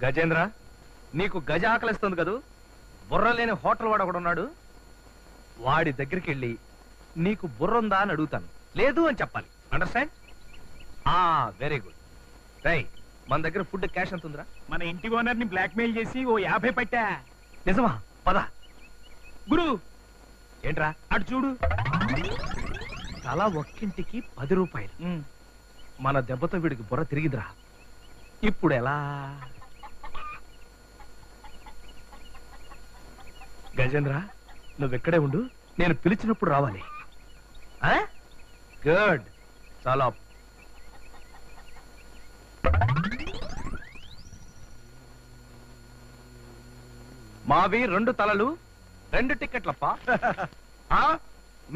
గజేంద్ర, నీకు గజ ఆకలిస్తుంది కదూ? బుర్ర లేని హోటల్ వాడు ఒకడున్నాడు. వాడి దగ్గరికి వెళ్ళి నీకు బుర్ర ఉందా అని అడుగుతాను. లేదు అని చెప్పాలి. అండర్స్టాండ్? Very good. రై, మన దగ్గర ఫుడ్ క్యాష్ ఎంత ఉందిరా? మన ఇంటి ఓనర్ ని బ్లాక్ మెయిల్ చేసి ఓ 50 పట్టా. నిజమా? పద. గురు, ఏంట్రా? అటు చూడు. తల ఒక్కింటికి 10 రూపాయలు. మన దెబ్బతో వీడికి బుర్ర తిరిగిద్రా. ఇప్పుడు ఎలా? గజేంద్ర, నువ్వెక్కడే ఉండు, నేను పిలిచినప్పుడు రావాలి. గుడ్. చాలా. మావి 2 తలలు 2 టికెట్లప్పా.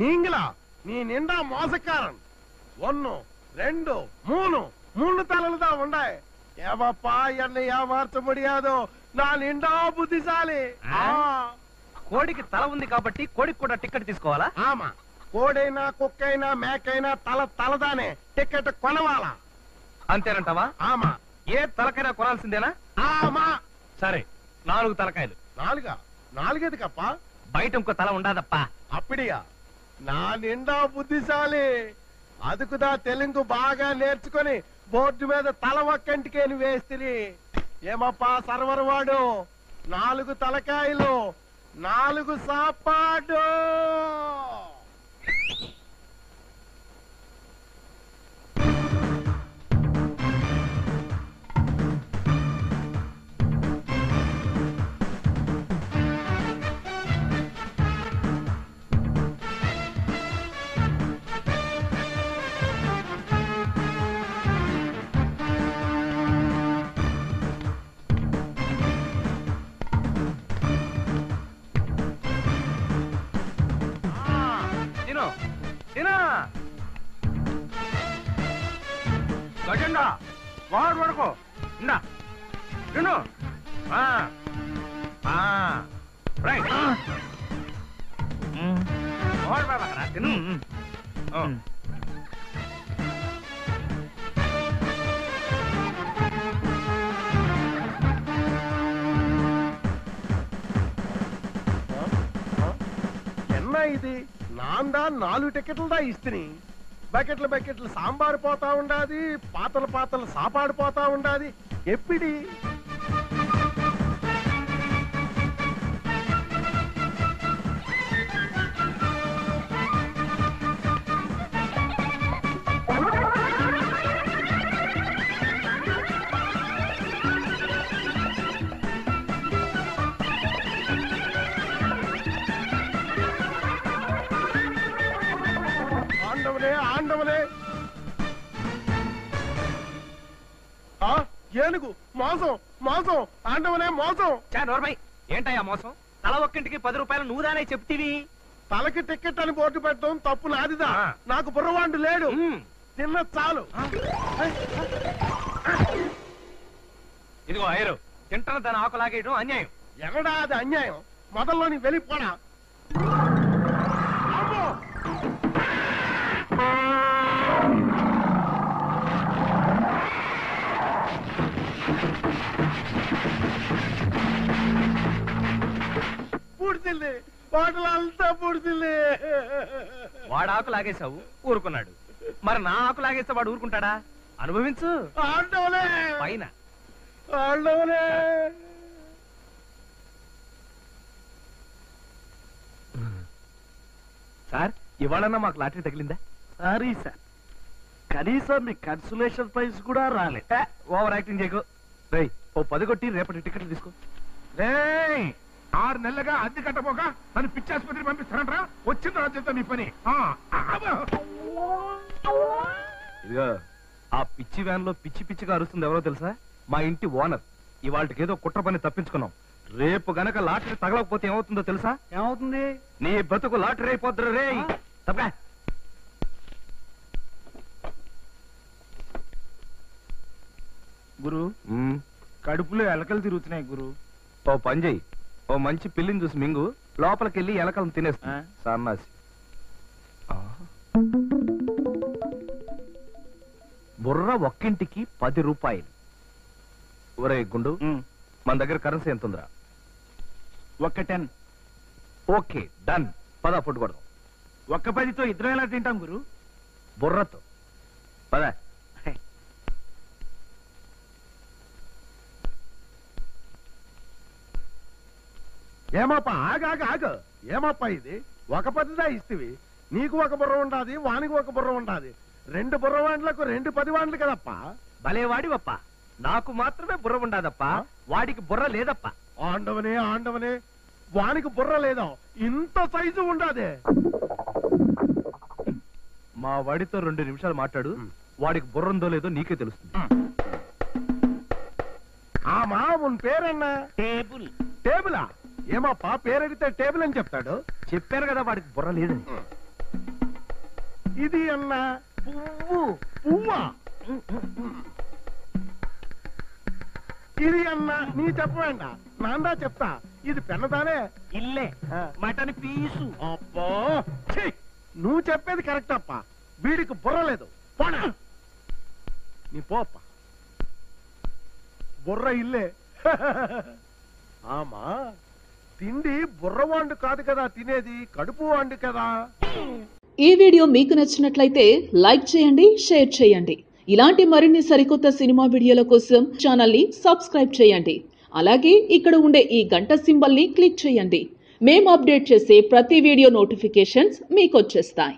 நீங்களா? நீ நின்றா மோசக்காரன். 1 2 3 3 தலையில தான் உண்டாய். ஏவாப்பா, என்னை ஏமாற்ற முடியாதோ, நான் நின்றா புத்திசாலி. కోడికి తల ఉంది కాబట్టి కోడికి కూడా టికెట్ తీసుకోవాలా? ఆమా, కోడైనా కుక్కైనా మేకైనా తల తలదానే టికెట్ కొనవాలా. అంతేనంటావా? ఆమా. ఏ తలకైనా కొనాల్సిందేనా? ఆమా. సరే, 4 తలకాయలు. 4 4 బయట ఇంకో తల ఉండదప్పా. అప్పుడియా? నా నిండా బుద్ధిశాలి. అదుకుదా తెలుగు బాగా నేర్చుకొని బోర్డు మీద తల ఒక్కంటికేని వేస్తిరి. ఏమప్పా సర్వర్ వాడు, 4 తలకాయలు 4 సాపాడు. గజెండా వాడు వరకు ఇందా తిను. తిను. ఎన్నా ఇది? నాందా 4 టికెట్లు దా ఇస్తిని. బకెట్లు బకెట్లు సాంబారు పోతా ఉండాది, పాతలు పాతలు సాపాడు పోతా ఉండాది. ఎప్పిడి? ఆండవలే ఆండవలే. ఏనుగు మోసం మోసం, ఆండవలే మోసం. నోర్మై, ఏంటయ్యా మోసం? తల ఒక్కింటికి 10 రూపాయలు నువ్వుదానే చెప్తీవి. తలకి టికెట్ అని బోర్డు పెట్టడం తప్పు నాదిదా. నాకు బుర్రవాండు లేడు. తిన్న చాలు. ఇదిగో ఐరు, తింటున్న దాని ఆకు లాగేయడం అన్యాయం. ఎక్కడా అది అన్యాయం? మొదల్లోని వెళ్ళిపోడా. పూడ్చింది, హోటల్ అంతా పూడ్చింది. వాడు ఆకు లాగేశావు, ఊరుకున్నాడు. మరి నా ఆకు లాగేస్తే వాడు ఊరుకుంటాడా? అనుభవించు. ఆండవలే పైన ఆండవలే. సార్, ఇవాళన్నా మాకు లాటరీ తగిలిందా? సారీ సార్, కనీసం మీ కన్సులేషన్ ప్రైజ్ కూడా రాలే. ఓవర్ యాక్టింగ్ చేయకు. రేయ్, ఓ 10 కొట్టి రేపటి టికెట్లు తీసుకో. 6 నెలలుగా అద్దె కట్టపోక నన్ను పిచ్చాసుపత్రికి పంపిస్తానంటరా? వచ్చింది రాజ్యంతో మీ పని. ఇదిగో, ఆ పిచ్చి వ్యాన్ లో పిచ్చి పిచ్చిగా అరుస్తుంది ఎవరో తెలుసా? మా ఇంటి ఓనర్. ఇవాళకి ఏదో కుట్ర పని తప్పించుకున్నాం. రేపు గనక లాటరీ తగలకపోతే ఏమవుతుందో తెలుసా? ఏమవుతుంది? నీ బతుకు లాటరీ అయిపోద్దు రే. తప్పా. గురు, కడుపులో ఎలకలు తిరుగుతున్నాయి గురు. ఓ పని చెయ్యి, ఓ మంచి పిల్లిని చూసి మింగు, లోపలికెళ్ళి ఎలకలను తినేస్తా. సన్నాసి. బుర్ర ఒక్కింటికి 10 రూపాయలు. ఒరే గుండు, మన దగ్గర కరెన్సీ ఎంత ఉందిరా? ఒక్క 10. Okay done. పద ఫుడ్ కొడదాం. ఒక్క 10తో ఇద్దరం ఎలా తింటాం గురు? బుర్రతో పద. ఏమప్ప ఆగు ఏమప్ప ఇది? ఒక పదిదా ఇస్తివి, నీకు ఒక బుర్ర ఉండాది, వానికి ఒక బుర్ర ఉండాది. 2 బుర్ర వాండ్లకు 2 10 వాండ్లు కదప్ప. భలేవాడివప్ప. నాకు మాత్రమే బుర్ర ఉండదప్ప, వాడికి బుర్ర లేదప్ప. ఆండవనే వానికి బుర్ర లేదా? ఇంత సైజు ఉండాదే. మా వాడితో 2 నిమిషాలు మాట్లాడు, వాడికి బుర్ర ఉందో లేదో నీకే తెలుస్తుంది. ఆమా ఉన్ పేరన్నా? టేబుల్. టేబులా? ఏమప్పా పేరడితే టేబుల్ అని చెప్తాడు? చెప్పాను కదా వాడికి బుర్ర లేదని. ఇది అన్నా? పువ్వా? ఇది అన్నా నీ చెప్పవేండ, నాందా చెప్తా. ఇది పెన్నదానే? ఇల్లే మటన్ పీసు. అబ్బా ఛీ! నువ్వు చెప్పేది కరెక్ట్ అప్ప, వీడికి బుర్ర లేదు. పోనా నీ పోప్ప. బుర్ర ఇల్లే. ఆమా తిండి బుర్రవాండు కాదు కదా తినేది, కడుపు వాండు కదా. ఈ వీడియో మీకు నచ్చినట్లయితే లైక్ చేయండి, షేర్ చేయండి. ఇలాంటి మరిన్ని సరికొత్త సినిమా వీడియోల కోసం ఛానల్ ని సబ్స్క్రైబ్ చేయండి. అలాగే ఇక్కడ ఉండే ఈ గంట సింబల్ ని క్లిక్ చేయండి. మేము అప్డేట్ చేసే ప్రతి వీడియో నోటిఫికేషన్స్ మీకు వచ్చేస్తాయి.